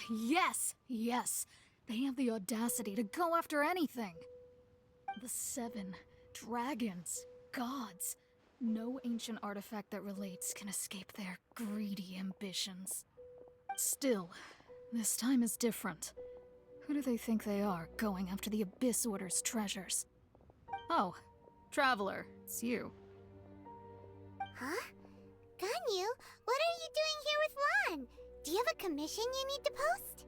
Yes, yes. They have the audacity to go after anything. The 7 dragons, gods. No ancient artifact that relates can escape their greedy ambitions. Still, this time is different. Who do they think they are, going after the Abyss Order's treasures? Oh, Traveler, it's you. Huh? Ganyu, what are you doing here with Lan? Do you have a commission you need to post?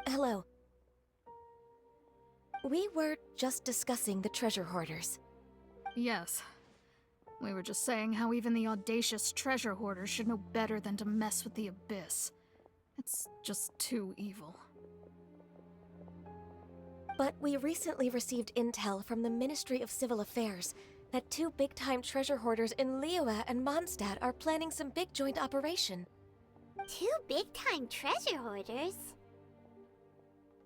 Hello. We were just discussing the treasure hoarders. Yes. We were just saying how even the audacious treasure hoarders should know better than to mess with the Abyss. It's just too evil. But we recently received intel from the Ministry of Civil Affairs that 2 big-time treasure hoarders in Liyue and Mondstadt are planning some big joint operation. 2 big-time treasure hoarders?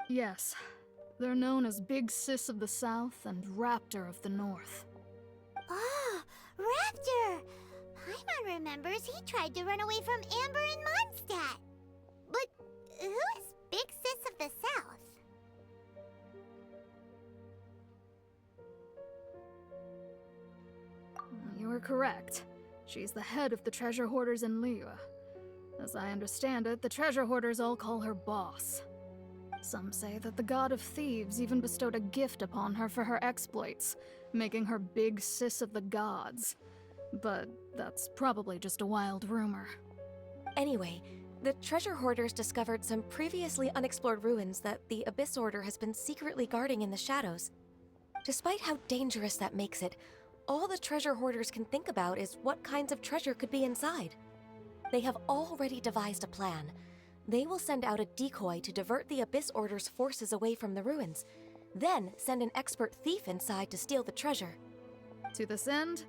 Yes. They're known as Big Sis of the South and Raptor of the North. Oh, Raptor! Paimon remembers he tried to run away from Amber and Mondstadt. But who is Big Sis of the South? You were correct. She's the head of the treasure hoarders in Liyue. As I understand it, the treasure hoarders all call her boss. Some say that the god of thieves even bestowed a gift upon her for her exploits, making her Big Sis of the gods. But that's probably just a wild rumor. Anyway, the treasure hoarders discovered some previously unexplored ruins that the Abyss Order has been secretly guarding in the shadows. Despite how dangerous that makes it, all the treasure hoarders can think about is what kinds of treasure could be inside. They have already devised a plan. They will send out a decoy to divert the Abyss Order's forces away from the ruins, then send an expert thief inside to steal the treasure. To this end,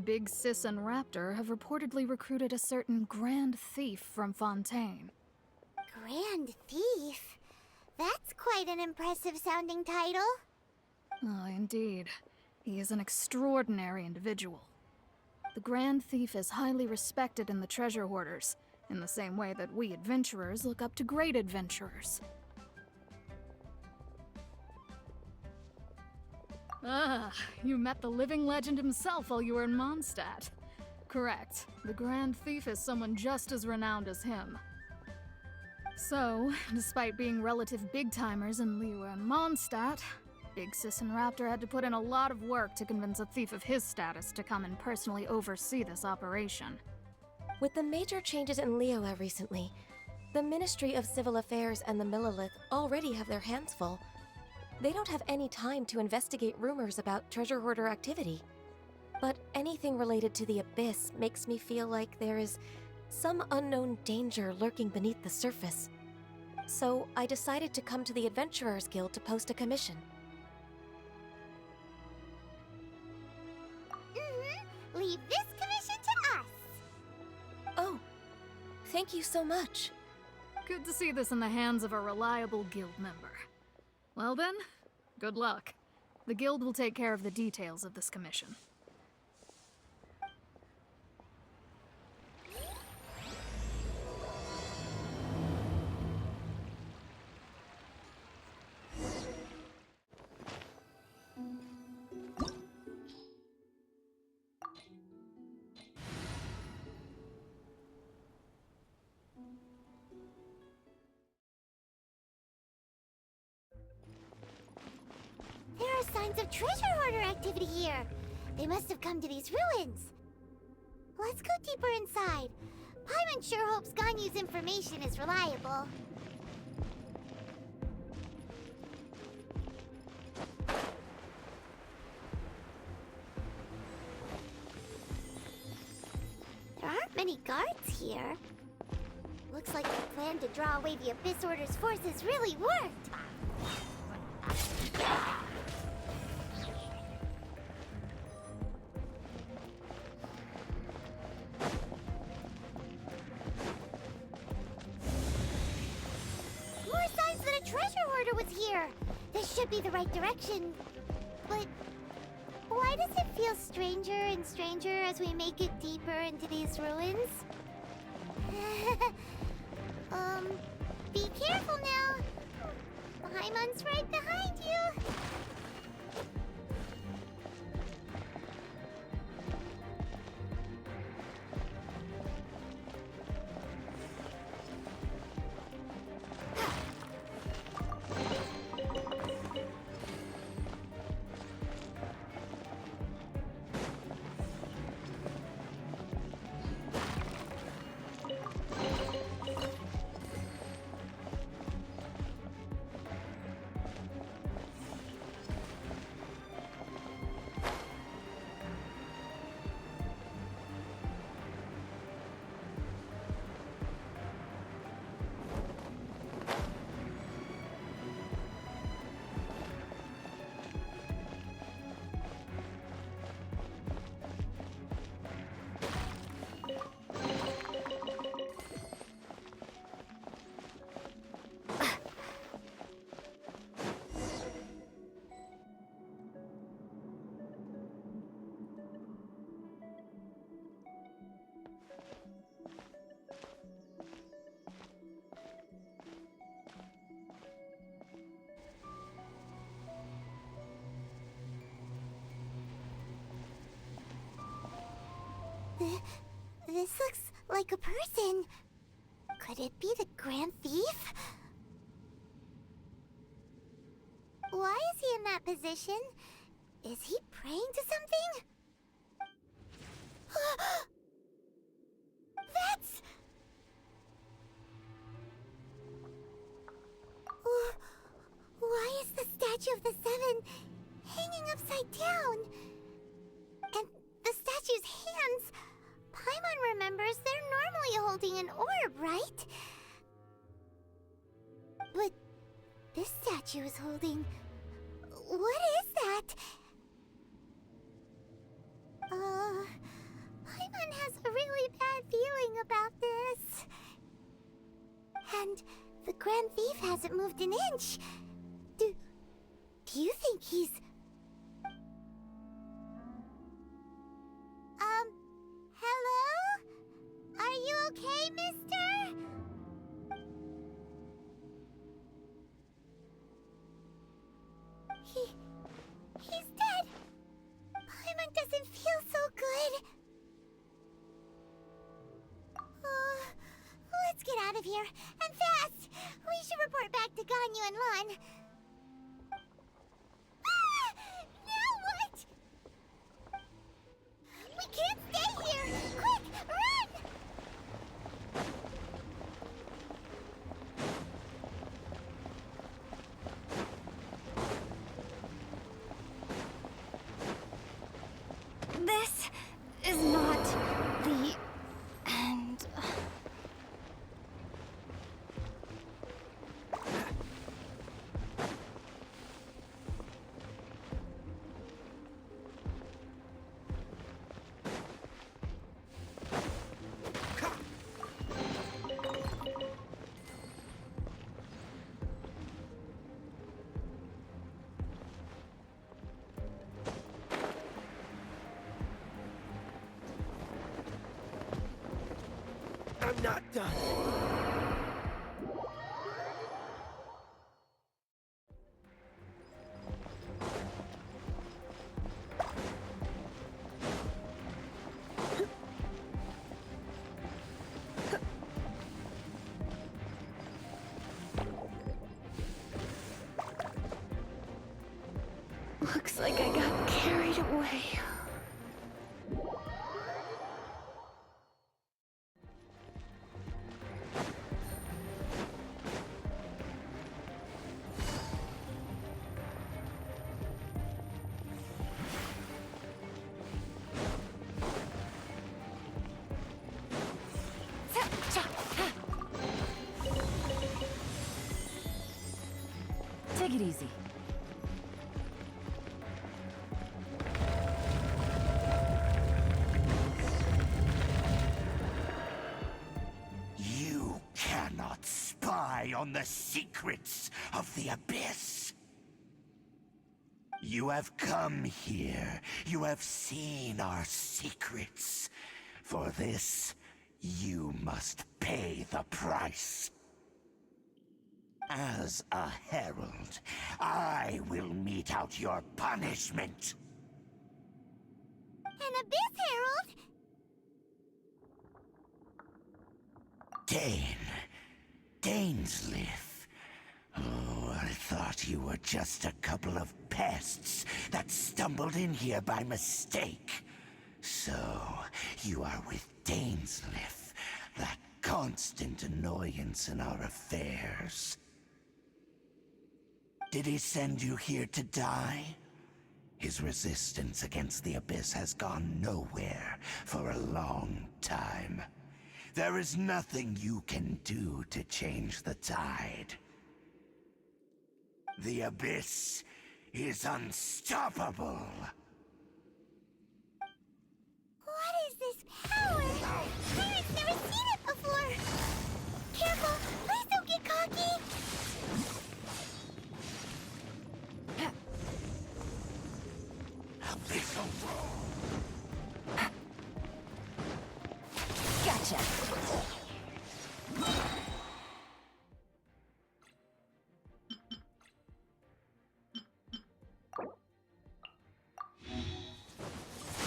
Big Sis and Raptor have reportedly recruited a certain Grand Thief from Fontaine. Grand Thief? That's quite an impressive sounding title. Oh, indeed. He is an extraordinary individual. The Grand Thief is highly respected in the treasure hoarders, in the same way that we adventurers look up to great adventurers. Ah, you met the living legend himself while you were in Mondstadt. Correct. The Grand Thief is someone just as renowned as him. So, despite being relative big-timers in Liyue and Mondstadt, Big Sis and Raptor had to put in a lot of work to convince a thief of his status to come and personally oversee this operation. With the major changes in Liyue recently, the Ministry of Civil Affairs and the Millelith already have their hands full. They don't have any time to investigate rumors about treasure hoarder activity. But anything related to the Abyss makes me feel like there is some unknown danger lurking beneath the surface. So I decided to come to the Adventurers Guild to post a commission. Leave this commission to us. Oh, thank you so much. Good to see this in the hands of a reliable guild member. Well then, good luck. The guild will take care of the details of this commission. There are signs of treasure hoarder activity here. They must have come to these ruins. Let's go deeper inside. Paimon sure hopes Ganyu's information is reliable. There aren't many guards here. Looks like the plan to draw away the Abyss Order's forces really worked. More signs that a treasure hoarder was here. This should be the right direction. But why does it feel stranger and stranger as we make it deeper into these ruins? Be careful now. Paimon's right behind you. This looks like a person. Could it be the Grand Thief? Why is he in that position? Is he praying to something? That's... Why is the Statue of the Seven hanging upside down? And the statue's hands... Paimon remembers they're normally holding an orb, right? But this statue is holding... What is that? Paimon has a really bad feeling about this. And the Grand Thief hasn't moved an inch. Do you think he's... Hello? Are you okay, mister? He's dead. Paimon doesn't feel so good. Let's get out of here, and fast! We should report back to Ganyu and Lan. Now what? We can't stay here! Quick, run! This is not the end. I'm not done. Looks like I got carried away. Take it easy. You cannot spy on the secrets of the Abyss. You have come here. You have seen our secrets. For this, you must pay the price. As a herald, I will mete out your punishment. An Abyss Herald? Dainsleif. Oh, I thought you were just a couple of pests that stumbled in here by mistake. So, you are with Dainsleif, that constant annoyance in our affairs. Did he send you here to die? His resistance against the Abyss has gone nowhere for a long time. There is nothing you can do to change the tide. The Abyss is unstoppable. What is this power? Pirate's never seen it before! Careful! Please don't get cocky! Abyssal roar! Gotcha!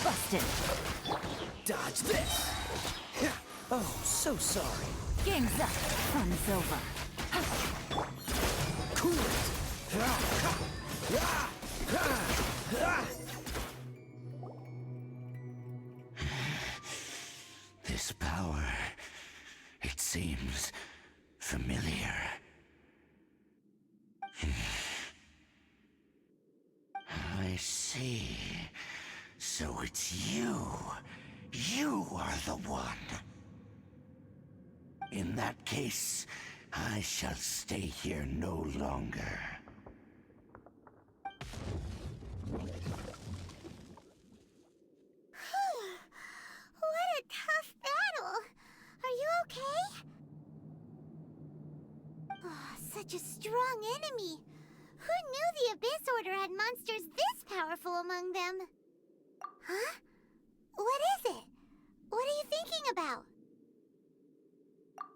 Busted! Dodge this! Oh, so sorry. Game's up! Fun's over! Cool it! This power, it seems familiar. I see. So it's you. You are the one. In that case, I shall stay here no longer. What a tough battle! Are you okay? Oh, such a strong enemy! Who knew the Abyss Order had monsters this powerful among them? Huh? What is it? What are you thinking about?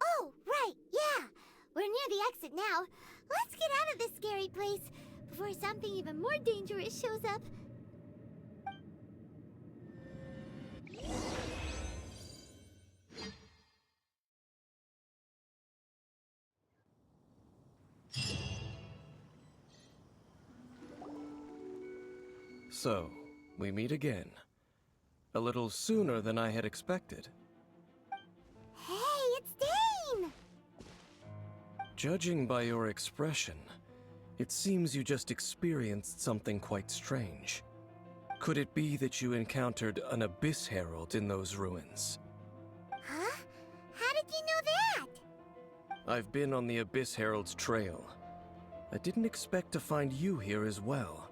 Oh, right, yeah! We're near the exit now. Let's get out of this scary place before something even more dangerous shows up. So, we meet again. A little sooner than I had expected. Hey, it's Dane! Judging by your expression, it seems you just experienced something quite strange. Could it be that you encountered an Abyss Herald in those ruins? Huh? How did you know that? I've been on the Abyss Herald's trail. I didn't expect to find you here as well.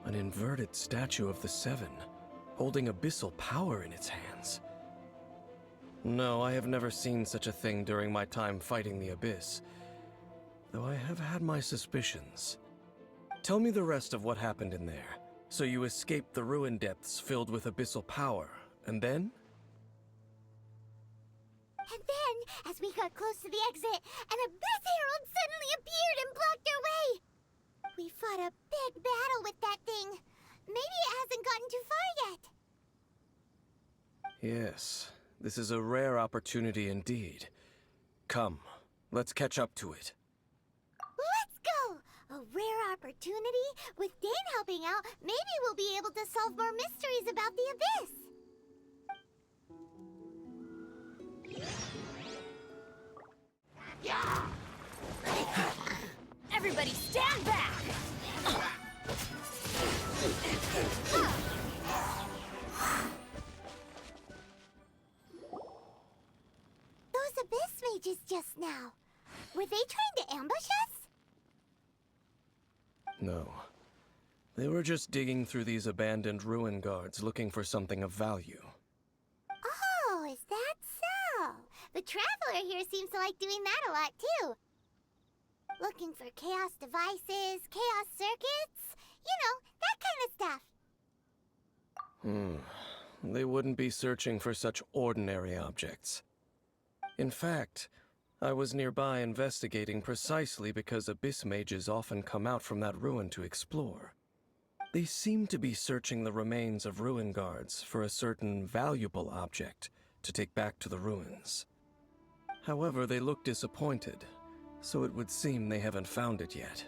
An inverted statue of the Seven, holding abyssal power in its hands. No, I have never seen such a thing during my time fighting the Abyss, though I have had my suspicions. Tell me the rest of what happened in there. So you escaped the ruin depths filled with abyssal power, and then? And then, as we got close to the exit, an Abyss Herald suddenly appeared and blocked our way! We fought a big battle with that thing. Maybe it hasn't gotten too far yet. Yes, this is a rare opportunity indeed. Come, let's catch up to it. Let's go! A rare opportunity? With Dane helping out, maybe we'll be able to solve more mysteries about the Abyss. Everybody stand back! Those Abyss mages just now. Were they trying to ambush us? No. They were just digging through these abandoned ruin guards looking for something of value. Oh, is that so? The Traveler here seems to like doing that a lot, too. Looking for chaos devices, chaos circuits, you know, that kind of stuff. they wouldn't be searching for such ordinary objects. In fact, I was nearby investigating precisely because abyss mages often come out from that ruin to explore. They seem to be searching the remains of ruin guards for a certain valuable object to take back to the ruins. However, they look disappointed, so it would seem they haven't found it yet.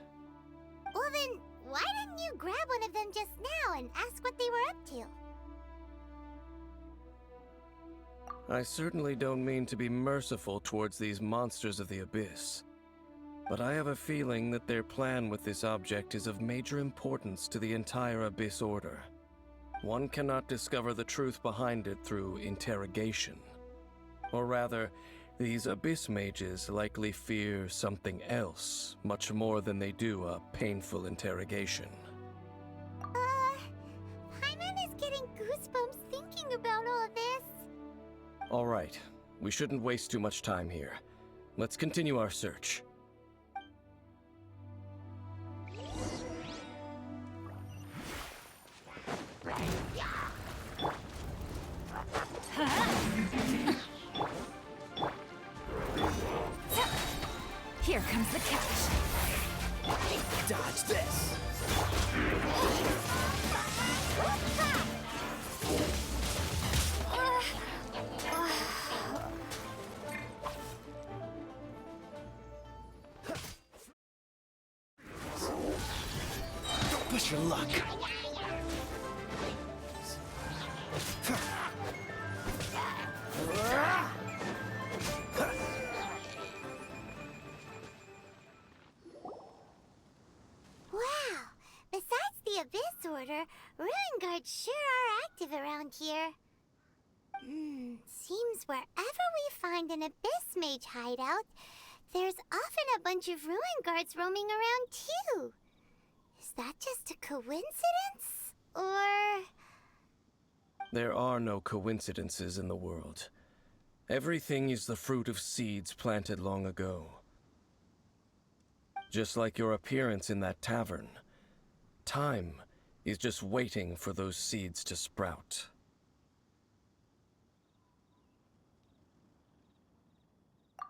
Well then, why didn't you grab one of them just now and ask what they were up to? I certainly don't mean to be merciful towards these monsters of the abyss, but I have a feeling that their plan with this object is of major importance to the entire Abyss Order. One cannot discover the truth behind it through interrogation. Or rather, these Abyss mages likely fear something else much more than they do a painful interrogation. Paimon is getting goosebumps thinking about all of this. All right, we shouldn't waste too much time here. Let's continue our search. Here comes the catch. Dodge this. Don't push your luck. Wow! Besides the Abyss Order, Ruin Guards sure are active around here. Seems wherever we find an Abyss Mage hideout, there's often a bunch of Ruin Guards roaming around too. Is that just a coincidence? Or... There are no coincidences in the world. Everything is the fruit of seeds planted long ago. Just like your appearance in that tavern, time is just waiting for those seeds to sprout.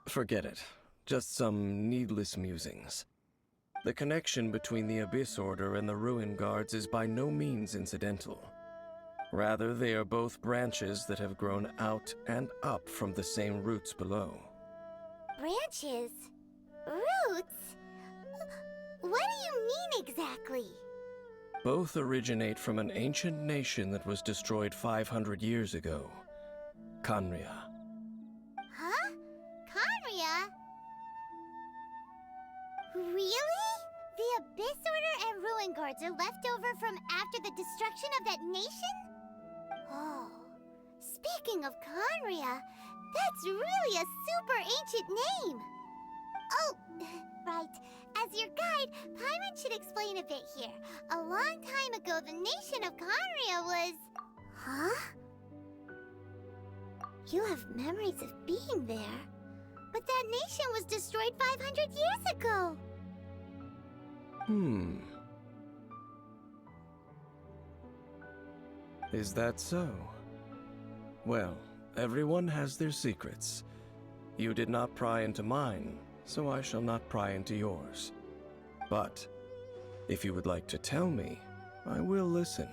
Forget it. Just some needless musings. The connection between the Abyss Order and the Ruin Guards is by no means incidental. Rather, they are both branches that have grown out and up from the same roots below. branches? Roots? What do you mean exactly? Both originate from an ancient nation that was destroyed 500 years ago, Khaenri'ah. Huh? Khaenri'ah? Really? The Abyss Order and Ruin Guards are left over from after the destruction of that nation? Oh, speaking of Khaenri'ah, that's really a super ancient name. Oh, right. As your guide, Paimon should explain a bit here. A long time ago, the nation of Khaenri'ah was... Huh? You have memories of being there. But that nation was destroyed 500 years ago. Is that so? Well, everyone has their secrets. You did not pry into mine, so I shall not pry into yours. But, if you would like to tell me, I will listen.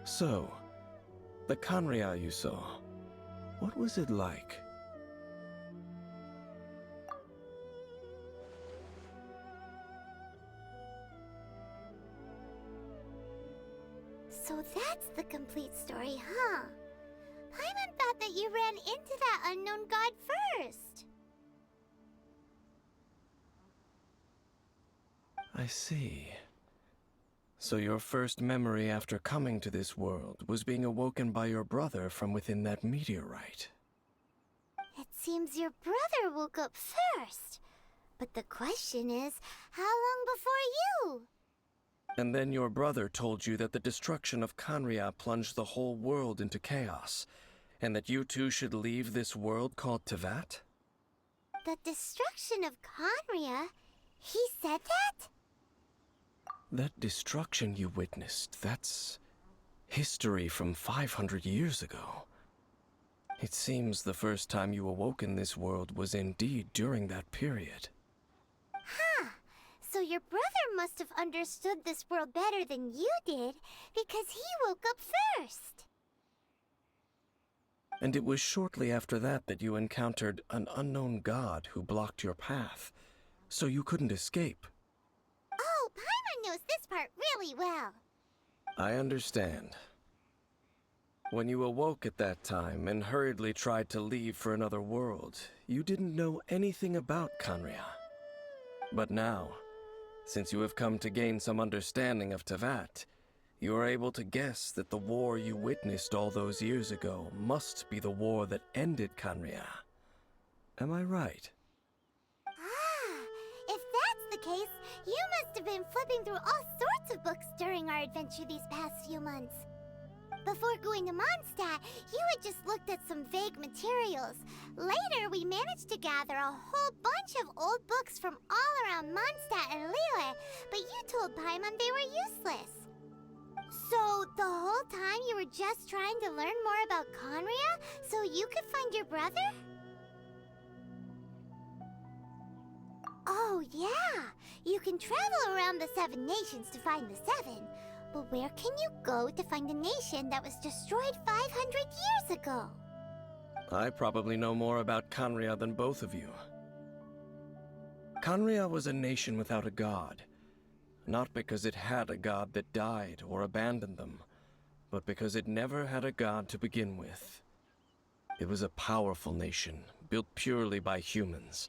So, the Khaenri'ah you saw, what was it like? So that's the complete story, huh? Paimon thought that you ran into that unknown god first. I see. So your first memory after coming to this world was being awoken by your brother from within that meteorite. It seems your brother woke up first. But the question is, how long before you? And then your brother told you that the destruction of Khaenri'ah plunged the whole world into chaos, and that you two should leave this world called Teyvat? The destruction of Khaenri'ah? He said that? That destruction you witnessed, that's History from 500 years ago. It seems the first time you awoke in this world was indeed during that period. Huh. So your brother must have understood this world better than you did, because he woke up first. And it was shortly after that that you encountered an unknown god who blocked your path, so you couldn't escape. Oh, Paimon knows this part really well. I understand. When you awoke at that time and hurriedly tried to leave for another world, you didn't know anything about Khaenri'ah. But now, since you have come to gain some understanding of Teyvat, you are able to guess that the war you witnessed all those years ago must be the war that ended Khaenri'ah. Am I right? Ah, if that's the case, you must have been flipping through all sorts of books during our adventure these past few months. Before going to Mondstadt, you had just looked at some vague materials. Later, we managed to gather a whole bunch of old books from all around Mondstadt and Liyue, but you told Paimon they were useless. So, the whole time you were just trying to learn more about Khaenri'ah so you could find your brother? Oh, yeah! You can travel around the 7 nations to find the 7. But where can you go to find a nation that was destroyed 500 years ago? I probably know more about Khaenri'ah than both of you. Khaenri'ah was a nation without a god. Not because it had a god that died or abandoned them, but because it never had a god to begin with. It was a powerful nation, built purely by humans.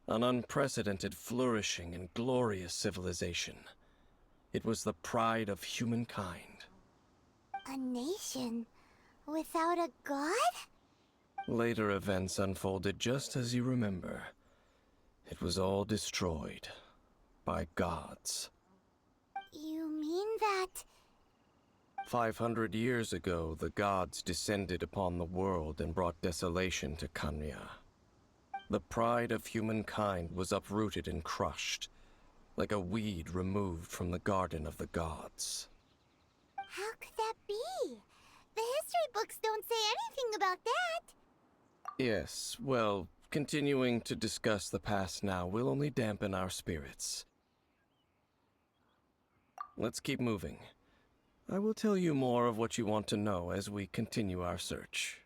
An unprecedented, flourishing, and glorious civilization. It was the pride of humankind. A nation without a god? Later events unfolded just as you remember. It was all destroyed by gods. You mean that... 500 years ago, the gods descended upon the world and brought desolation to Khaenri'ah. The pride of humankind was uprooted and crushed, like a weed removed from the garden of the gods. How could that be? The history books don't say anything about that. Yes, well, continuing to discuss the past now will only dampen our spirits. Let's keep moving. I will tell you more of what you want to know as we continue our search.